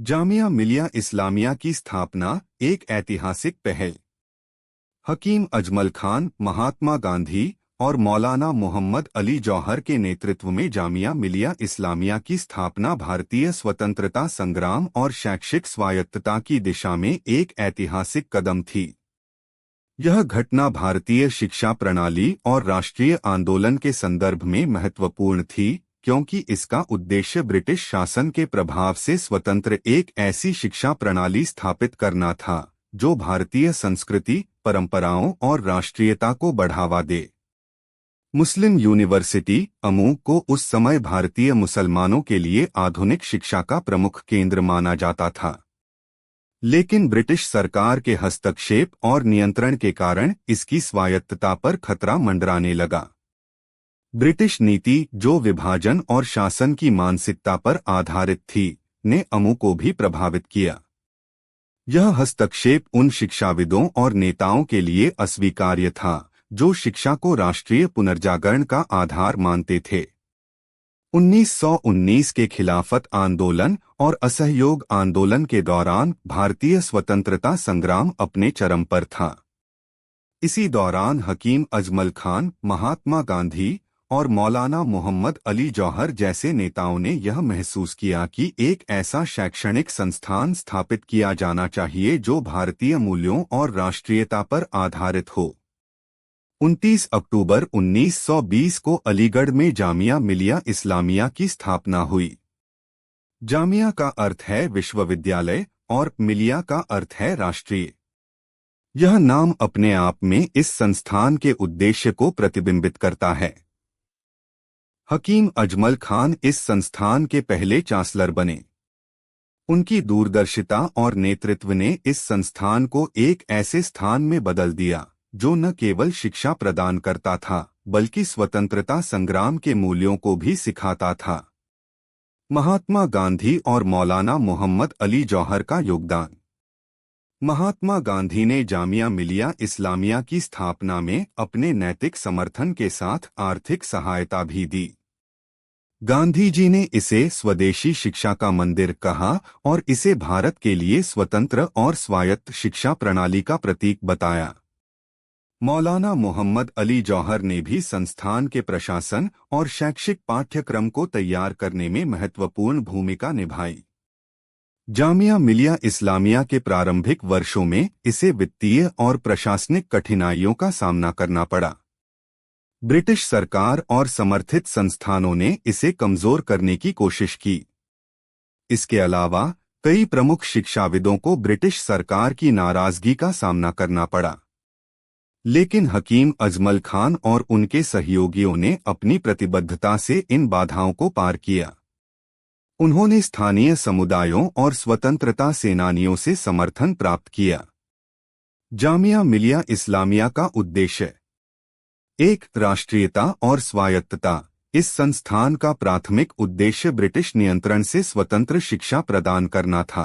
जामिया मिलिया इस्लामिया की स्थापना एक ऐतिहासिक पहल। हकीम अजमल खान, महात्मा गांधी और मौलाना मोहम्मद अली जौहर के नेतृत्व में जामिया मिलिया इस्लामिया की स्थापना भारतीय स्वतंत्रता संग्राम और शैक्षिक स्वायत्तता की दिशा में एक ऐतिहासिक कदम थी। यह घटना भारतीय शिक्षा प्रणाली और राष्ट्रीय आंदोलन के संदर्भ में महत्वपूर्ण थी, क्योंकि इसका उद्देश्य ब्रिटिश शासन के प्रभाव से स्वतंत्र एक ऐसी शिक्षा प्रणाली स्थापित करना था जो भारतीय संस्कृति, परंपराओं और राष्ट्रीयता को बढ़ावा दे। मुस्लिम यूनिवर्सिटी अमू को उस समय भारतीय मुसलमानों के लिए आधुनिक शिक्षा का प्रमुख केंद्र माना जाता था, लेकिन ब्रिटिश सरकार के हस्तक्षेप और नियंत्रण के कारण इसकी स्वायत्तता पर खतरा मंडराने लगा। ब्रिटिश नीति, जो विभाजन और शासन की मानसिकता पर आधारित थी, ने अमू को भी प्रभावित किया। यह हस्तक्षेप उन शिक्षाविदों और नेताओं के लिए अस्वीकार्य था जो शिक्षा को राष्ट्रीय पुनर्जागरण का आधार मानते थे। 1919 के खिलाफत आंदोलन और असहयोग आंदोलन के दौरान भारतीय स्वतंत्रता संग्राम अपने चरम पर था। इसी दौरान हकीम अजमल खान, महात्मा गांधी और मौलाना मोहम्मद अली जौहर जैसे नेताओं ने यह महसूस किया कि एक ऐसा शैक्षणिक संस्थान स्थापित किया जाना चाहिए जो भारतीय मूल्यों और राष्ट्रीयता पर आधारित हो। 29 अक्टूबर 1920 को अलीगढ़ में जामिया मिलिया इस्लामिया की स्थापना हुई। जामिया का अर्थ है विश्वविद्यालय और मिलिया का अर्थ है राष्ट्रीय। यह नाम अपने आप में इस संस्थान के उद्देश्य को प्रतिबिंबित करता है। हकीम अजमल खान इस संस्थान के पहले चांसलर बने। उनकी दूरदर्शिता और नेतृत्व ने इस संस्थान को एक ऐसे स्थान में बदल दिया जो न केवल शिक्षा प्रदान करता था, बल्कि स्वतंत्रता संग्राम के मूल्यों को भी सिखाता था। महात्मा गांधी और मौलाना मोहम्मद अली जौहर का योगदान। महात्मा गांधी ने जामिया मिलिया इस्लामिया की स्थापना में अपने नैतिक समर्थन के साथ आर्थिक सहायता भी दी। गांधी जी ने इसे स्वदेशी शिक्षा का मंदिर कहा और इसे भारत के लिए स्वतंत्र और स्वायत्त शिक्षा प्रणाली का प्रतीक बताया। मौलाना मोहम्मद अली जौहर ने भी संस्थान के प्रशासन और शैक्षिक पाठ्यक्रम को तैयार करने में महत्वपूर्ण भूमिका निभाई। जामिया मिलिया इस्लामिया के प्रारंभिक वर्षों में इसे वित्तीय और प्रशासनिक कठिनाइयों का सामना करना पड़ा। ब्रिटिश सरकार और समर्थित संस्थानों ने इसे कमजोर करने की कोशिश की। इसके अलावा कई प्रमुख शिक्षाविदों को ब्रिटिश सरकार की नाराजगी का सामना करना पड़ा, लेकिन हकीम अजमल खान और उनके सहयोगियों ने अपनी प्रतिबद्धता से इन बाधाओं को पार किया। उन्होंने स्थानीय समुदायों और स्वतंत्रता सेनानियों से समर्थन प्राप्त किया। जामिया मिलिया इस्लामिया का उद्देश्य एक, राष्ट्रीयता और स्वायत्तता। इस संस्थान का प्राथमिक उद्देश्य ब्रिटिश नियंत्रण से स्वतंत्र शिक्षा प्रदान करना था।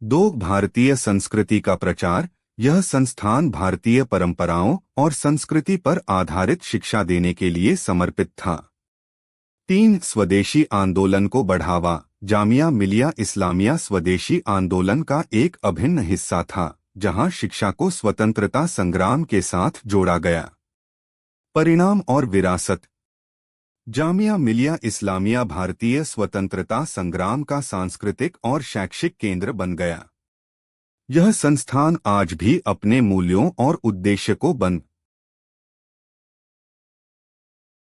2, भारतीय संस्कृति का प्रचार। यह संस्थान भारतीय परंपराओं और संस्कृति पर आधारित शिक्षा देने के लिए समर्पित था। 3, स्वदेशी आंदोलन को बढ़ावा। जामिया मिलिया इस्लामिया स्वदेशी आंदोलन का एक अभिन्न हिस्सा था, जहां शिक्षा को स्वतंत्रता संग्राम के साथ जोड़ा गया। परिणाम और विरासत। जामिया मिलिया इस्लामिया भारतीय स्वतंत्रता संग्राम का सांस्कृतिक और शैक्षिक केंद्र बन गया। यह संस्थान आज भी अपने मूल्यों और उद्देश्य को बन